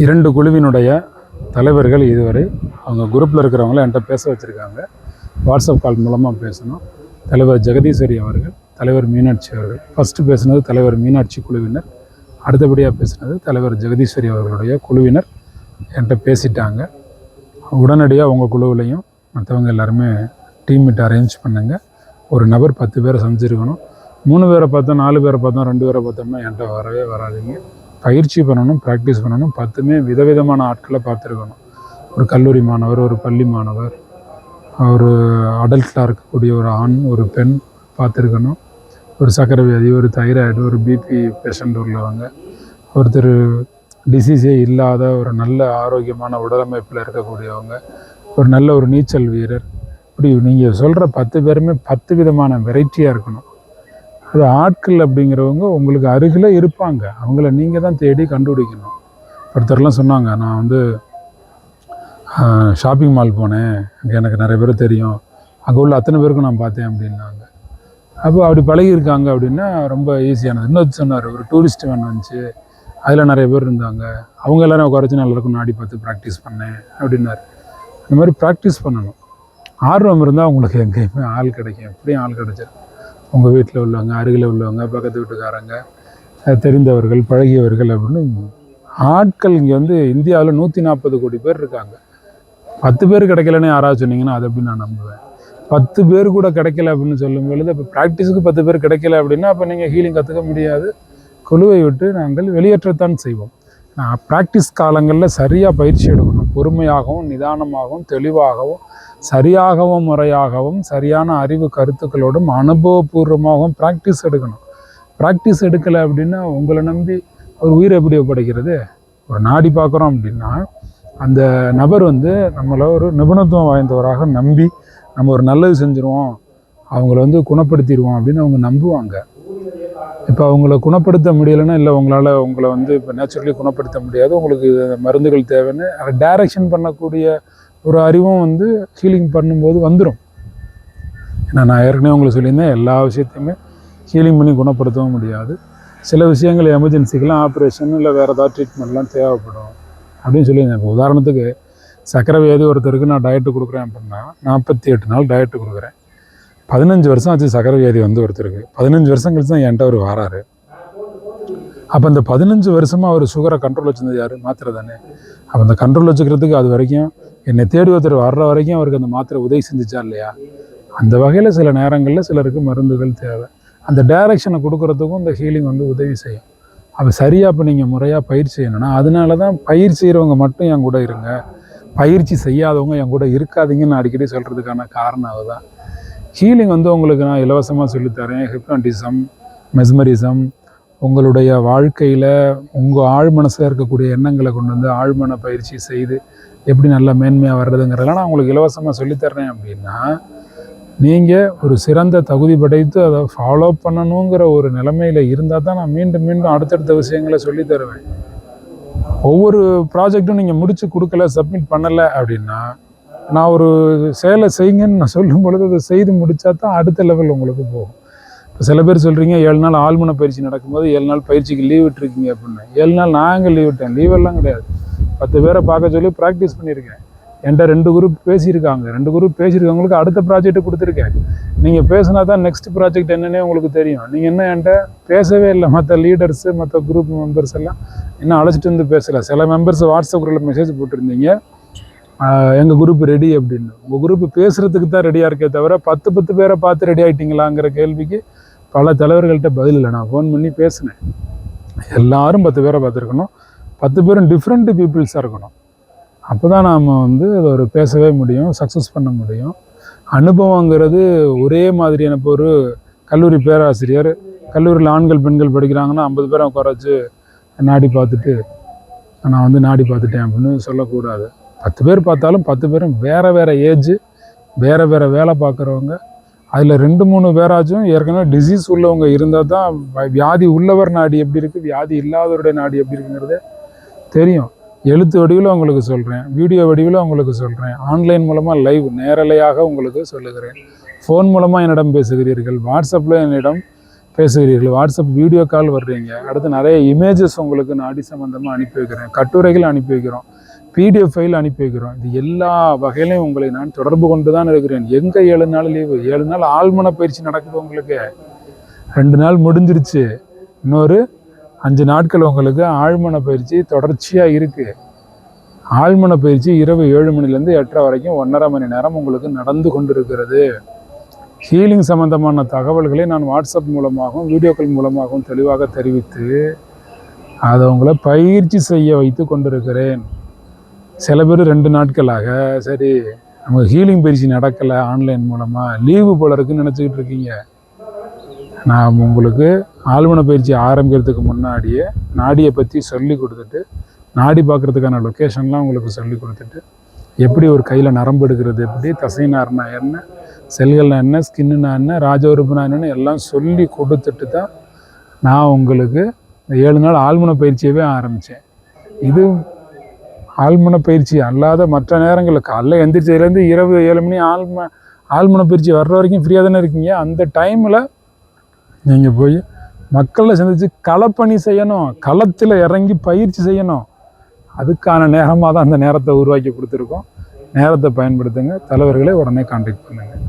2 குழுவினுடைய தலைவர்கள் இதுவரை அவங்க குரூப்பில் இருக்கிறவங்கள என்கிட்ட பேச வச்சுருக்காங்க. வாட்ஸ்அப் கால் மூலமாக பேசணும். தலைவர் ஜெகதீஸ்வரி அவர்கள், தலைவர் மீனாட்சி அவர்கள். ஃபஸ்ட்டு பேசுனது தலைவர் மீனாட்சி குழுவினர், அடுத்தபடியாக பேசுனது தலைவர் ஜெகதீஸ்வரி அவர்களுடைய குழுவினர் என்கிட்ட பேசிட்டாங்க. உடனடியாக உங்கள் குழுவிலையும் மற்றவங்க எல்லாருமே டீம் மீட் அரேஞ்ச் பண்ணுங்கள். ஒரு நபர் 10 பேரை சமைச்சிருக்கணும். 3 பேரை பார்த்தோம், 4 பேரை பார்த்தோம், 2 பேரை பார்த்தோம்னா என்கிட்ட வரவே வராதிங்க. பயிற்சி பண்ணணும், ப்ராக்டிஸ் பண்ணணும். 10மே விதவிதமான ஆட்களை பார்த்துருக்கணும். ஒரு கல்லூரி மாணவர், ஒரு பள்ளி மாணவர், ஒரு அடல்ட்டாக இருக்கக்கூடிய ஒரு ஆண், ஒரு பெண் பார்த்துருக்கணும். ஒரு சர்க்கரை வியாதி, ஒரு தைராய்டு, ஒரு பிபி பேஷண்ட் உள்ளவங்க, ஒருத்தர் டிசீஸே இல்லாத ஒரு நல்ல ஆரோக்கியமான உடலமைப்பில் இருக்கக்கூடியவங்க, ஒரு நல்ல ஒரு நீச்சல் வீரர். இப்படி நீங்கள் சொல்கிற 10 பேருமே 10 விதமான வெரைட்டியாக இருக்கணும். அது ஆட்கள் அப்படிங்கிறவங்க உங்களுக்கு அருகில் இருப்பாங்க. அவங்கள நீங்கள் தான் தேடி கண்டுபிடிக்கணும். ஒருத்தர்லாம் சொன்னாங்க, நான் வந்து ஷாப்பிங் மால் போனேன், அங்கே எனக்கு நிறைய பேர் தெரியும், அங்கே உள்ள அத்தனை பேருக்கும் நான் பார்த்தேன் அப்படின்னாங்க. அப்போ அப்படி பழகியிருக்காங்க அப்படின்னா ரொம்ப ஈஸியானது. இன்னொரு சொன்னார், ஒரு டூரிஸ்ட் வேன் வந்துச்சு, அதில் நிறைய பேர் இருந்தாங்க, அவங்க எல்லோரும் குறைச்சி எல்லாருக்கும் நாடி பார்த்து ப்ராக்டிஸ் பண்ணேன் அப்படின்னாரு. இந்த மாதிரி ப்ராக்டிஸ் பண்ணணும். ஆர்வம் இருந்தால் உங்களுக்கு எங்கேயுமே ஆள் கிடைக்கும். எப்படியும் ஆள் கிடைச்சிடும். உங்கள் வீட்டில் உள்ளவங்க, அருகில் உள்ளவங்க, பக்கத்து வீட்டுக்காரங்க, தெரிந்தவர்கள், பழகியவர்கள் அப்படின்னு ஆட்கள் இங்கே வந்து இந்தியாவில் 140 கோடி பேர் இருக்காங்க. 10 பேர் கிடைக்கலன்னு யாராவது சொன்னீங்கன்னா அதை எப்படி நான் நம்புவேன்? 10 பேர் கூட கிடைக்கல அப்படின்னு சொல்லும் பொழுது, அப்போ ப்ராக்டிஸுக்கு 10 பேர் கிடைக்கல அப்படின்னா அப்போ நீங்கள் ஹீலிங் கற்றுக்க முடியாது. குழுவை விட்டு நாங்கள் வெளியேற்றத்தான் செய்வோம். ப்ராக்டிஸ் காலங்களில் சரியாக பயிற்சி எடுக்கணும். பொறுமையாகவும், நிதானமாகவும், தெளிவாகவும், சரியாகவும், முறையாகவும், சரியான அறிவு கருத்துக்களோடும், அனுபவபூர்வமாகவும் ப்ராக்டிஸ் எடுக்கணும். ப்ராக்டிஸ் எடுக்கலை அப்படின்னா உங்களை நம்பி ஒரு உயிரை எப்படி ஒப்படைக்கிறது? ஒரு நாடி பார்க்குறோம் அப்படின்னா அந்த நபர் வந்து நம்மளை ஒரு நிபுணத்துவம் வாய்ந்தவராக நம்பி நம்ம ஒரு நல்லது செஞ்சுருவோம், அவங்கள வந்து குணப்படுத்திடுவோம் அப்படின்னு அவங்க நம்புவாங்க. இப்போ அவங்கள குணப்படுத்த முடியலைன்னா, இல்லை உங்களை வந்து இப்போ நேச்சுரலி குணப்படுத்த முடியாது, உங்களுக்கு மருந்துகள் தேவைன்னு அதை டைரக்ஷன் பண்ணக்கூடிய ஒரு அறிவும் வந்து ஹீலிங் பண்ணும்போது வந்துடும். ஏன்னா நான் ஏற்கனவே உங்களுக்கு சொல்லியிருந்தேன், எல்லா விஷயத்தையுமே ஹீலிங் பண்ணி குணப்படுத்தவும் முடியாது. சில விஷயங்கள் எமர்ஜென்சிக்கெலாம் ஆப்ரேஷன் இல்லை வேறு ஏதாவது ட்ரீட்மெண்ட்லாம் தேவைப்படும் அப்படின்னு சொல்லியிருந்தேன். இப்போ உதாரணத்துக்கு சர்க்கரை வியாதி ஒருத்தருக்கு நான் டயட்டு கொடுக்குறேன் அப்படின்னா 48 நாள் டயட்டு கொடுக்குறேன். 15 வருஷம் ஆச்சு சர்க்கரை வியாதி வந்து ஒருத்தருக்கு. 15 வருஷம் கழிச்சு தான் என்கிட்ட அவர் வராரு. அப்போ அந்த 15 வருஷமாக அவர் சுகரை கண்ட்ரோல் வச்சுருந்தது யார்? மாத்திரை தானே. அப்போ அந்த கண்ட்ரோல் வச்சுக்கிறதுக்கு அது வரைக்கும் என்னை தேடி ஒருத்தர் வர்ற வரைக்கும் அவருக்கு அந்த மாத்திரை உதவி செஞ்சுச்சா இல்லையா? அந்த வகையில் சில நேரங்களில் சிலருக்கு மருந்துகள் தேவை. அந்த டைரக்ஷனை கொடுக்குறதுக்கும் இந்த ஹீலிங் வந்து உதவி செய்யும். அப்போ சரியாக இப்போ நீங்கள் முறையாக பயிற்சி செய்யணும்னா, அதனால தான் பயிற்சி செய்கிறவங்க மட்டும் என் கூட இருங்க, பயிற்சி செய்யாதவங்க என் கூட இருக்காதீங்கன்னு அடிக்கடி சொல்கிறதுக்கான காரணம் அதுதான். ஹீலிங் வந்து உங்களுக்கு நான் இலவசமாக சொல்லித்தரேன். ஹிப்னாட்டிசம், மெஸ்மரிசம், உங்களுடைய வாழ்க்கையில் உங்கள் ஆழ் மனசில் இருக்கக்கூடிய எண்ணங்களை கொண்டு வந்து ஆழ்மன பயிற்சி செய்து எப்படி நல்லா மேன்மையாக வர்றதுங்கிறதெல்லாம் நான் உங்களுக்கு இலவசமாக சொல்லித்தர்றேன். அப்படின்னா நீங்கள் ஒரு சிறந்த தகுதி படைத்து அதை ஃபாலோ பண்ணணுங்கிற ஒரு நிலைமையில் இருந்தால் தான் நான் மீண்டும் மீண்டும் அடுத்தடுத்த விஷயங்களை சொல்லித்தருவேன். ஒவ்வொரு ப்ராஜெக்டும் நீங்கள் முடித்து கொடுக்கல, சப்மிட் பண்ணலை அப்படின்னா, நான் ஒரு செயலை செய்யுங்கன்னு நான் சொல்லும் பொழுது அதை செய்து முடித்தா தான் அடுத்த லெவல் உங்களுக்கு போகும். இப்போ சில பேர் சொல்கிறீங்க 7 நாள் ஆழ்மன பயிற்சி நடக்கும்போது 7 நாள் பயிற்சிக்கு லீவ் விட்டுருக்கீங்க அப்படின்னு. 7 நாள் நான் எங்கே லீவ் விட்டேன்? லீவெல்லாம் கிடையாது. 10 பேரை பார்க்க சொல்லி ப்ராக்டிஸ் பண்ணியிருக்கேன். என்கிட்ட 2 குரூப் பேசியிருக்காங்க. 2 குரூப் பேசியிருக்கவங்களுக்கு அடுத்த ப்ராஜெக்ட் கொடுத்துருக்கேன். நீங்கள் பேசினா தான் நெக்ஸ்ட் ப்ராஜெக்ட் என்னன்னே உங்களுக்கு தெரியும். நீங்கள் என்ன என்கிட்ட பேசவே இல்லை. மற்ற லீடர்ஸு, மற்ற குரூப் மெம்பர்ஸ் எல்லாம் இன்னும் அழைச்சிட்டு வந்து பேசலை. சில மெம்பர்ஸ் வாட்ஸ்அப் குரூப்பில் மெசேஜ் போட்டிருந்தீங்க, எங்கள் குரூப் ரெடி அப்படின்னு. உங்கள் குரூப் பேசுகிறதுக்கு தான் ரெடியாக இருக்கே தவிர 10 பேரை பார்த்து ரெடி ஆகிட்டீங்களாங்கிற கேள்விக்கு பல தலைவர்கள்ட்ட பதில் இல்லை. நான் ஃபோன் பண்ணி பேசினேன். எல்லாரும் 10 பேரை பார்த்துருக்கணும். 10 பேரும் டிஃப்ரெண்ட் பீப்புள்ஸாக இருக்கணும். அப்போ தான் நாம் வந்து அதை ஒரு பேசவே முடியும், சக்ஸஸ் பண்ண முடியும். அனுபவங்கிறது ஒரே மாதிரியான. இப்போ ஒரு கல்லூரி பேராசிரியர் கல்லூரியில் ஆண்கள் பெண்கள் படிக்கிறாங்கன்னா 50 பேரை குறைச்சி நாடி பார்த்துட்டு நான் வந்து நாடி பார்த்துட்டேன் அப்படின்னு சொல்லக்கூடாது. 10 பேர் பார்த்தாலும் 10 பேரும் வேறு வேறு ஏஜ், வேறு வேறு வேலை பார்க்குறவங்க. அதில் 2-3 பேராச்சும் ஏற்கனவே டிசீஸ் உள்ளவங்க இருந்தால் தான் வியாதி உள்ளவர் நாடி எப்படி இருக்குது, வியாதி இல்லாதவருடைய நாடி எப்படி இருக்குங்கிறதே தெரியும். எழுத்து வடிவில் உங்களுக்கு சொல்கிறேன், வீடியோ வடிவில் உங்களுக்கு சொல்கிறேன், ஆன்லைன் மூலமாக லைவ் நேரலையாக உங்களுக்கு சொல்லுகிறேன். ஃபோன் மூலமாக என்னிடம் பேசுகிறீர்கள், வாட்ஸ்அப்பில் என்னிடம் பேசுகிறீர்கள், வாட்ஸ்அப் வீடியோ கால் வர்றீங்க, அடுத்து நிறைய இமேஜஸ் உங்களுக்கு நாடி சம்மந்தமாக அனுப்பி வைக்கிறேன், கட்டுரைகள் அனுப்பி வைக்கிறோம், பிடிஎஃப் ஃபைல் அனுப்பி வைக்கிறோம். இது எல்லா வகையிலையும் உங்களை நான் தொடர்பு கொண்டு தான் இருக்கிறேன். எங்கே 7 நாள் லீவு? 7 நாள் ஆழ்மன பயிற்சி நடக்குது உங்களுக்கு. 2 நாள் முடிஞ்சிருச்சு, இன்னொரு 5 நாட்கள் உங்களுக்கு ஆழ்மன பயிற்சி தொடர்ச்சியாக இருக்குது. ஆழ்மன பயிற்சி இரவு 7 மணிலேருந்து 8:30 வரைக்கும் 1.5 மணி நேரம் உங்களுக்கு நடந்து கொண்டிருக்கிறது. ஹீலிங் சம்பந்தமான தகவல்களை நான் வாட்ஸ்அப் மூலமாகவும் வீடியோக்கள் மூலமாகவும் தெளிவாக தெரிவித்து அதை உங்களை பயிற்சி செய்ய வைத்து கொண்டிருக்கிறேன். சில பேர் 2 நாட்களாக சரி நமக்கு ஹீலிங் பயிற்சி நடக்கலை, ஆன்லைன் மூலமாக லீவு போல இருக்குன்னு நினச்சிக்கிட்டு இருக்கீங்க. நான் உங்களுக்கு ஆழ்மன பயிற்சி ஆரம்பிக்கிறதுக்கு முன்னாடியே நாடியை பற்றி சொல்லி கொடுத்துட்டு, நாடி பார்க்குறதுக்கான லொக்கேஷன்லாம் உங்களுக்கு சொல்லி கொடுத்துட்டு, எப்படி ஒரு கையில் நரம்பு எடுக்கிறது, எப்படி தசைநார்னா என்ன, செல்கள்னா என்ன, ஸ்கின்னுனா என்ன, ராஜ உறுப்புனா என்னன்னு எல்லாம் சொல்லி கொடுத்துட்டு தான் நான் உங்களுக்கு 7 நாள் ஆழ்மன பயிற்சியவே ஆரம்பித்தேன். இது ஆழ்மன பயிற்சி அல்லாத மற்ற நேரங்களில் காலைல எந்திரிச்சதுலேருந்து இரவு 7 மணி ஆழ்மன பயிற்சி வர்ற வரைக்கும் ஃப்ரீயாக தானே இருக்கீங்க. அந்த டைமில் நீங்கள் போய் மக்களை சந்தித்து களப்பணி செய்யணும், களத்தில் இறங்கி பயிற்சி செய்யணும். அதுக்கான நேரமாக தான் அந்த நேரத்தை உருவாக்கி கொடுத்துருக்கோம். நேரத்தை பயன்படுத்துங்க. தலைவர்களை உடனே கான்டாக்ட் பண்ணுங்கள்.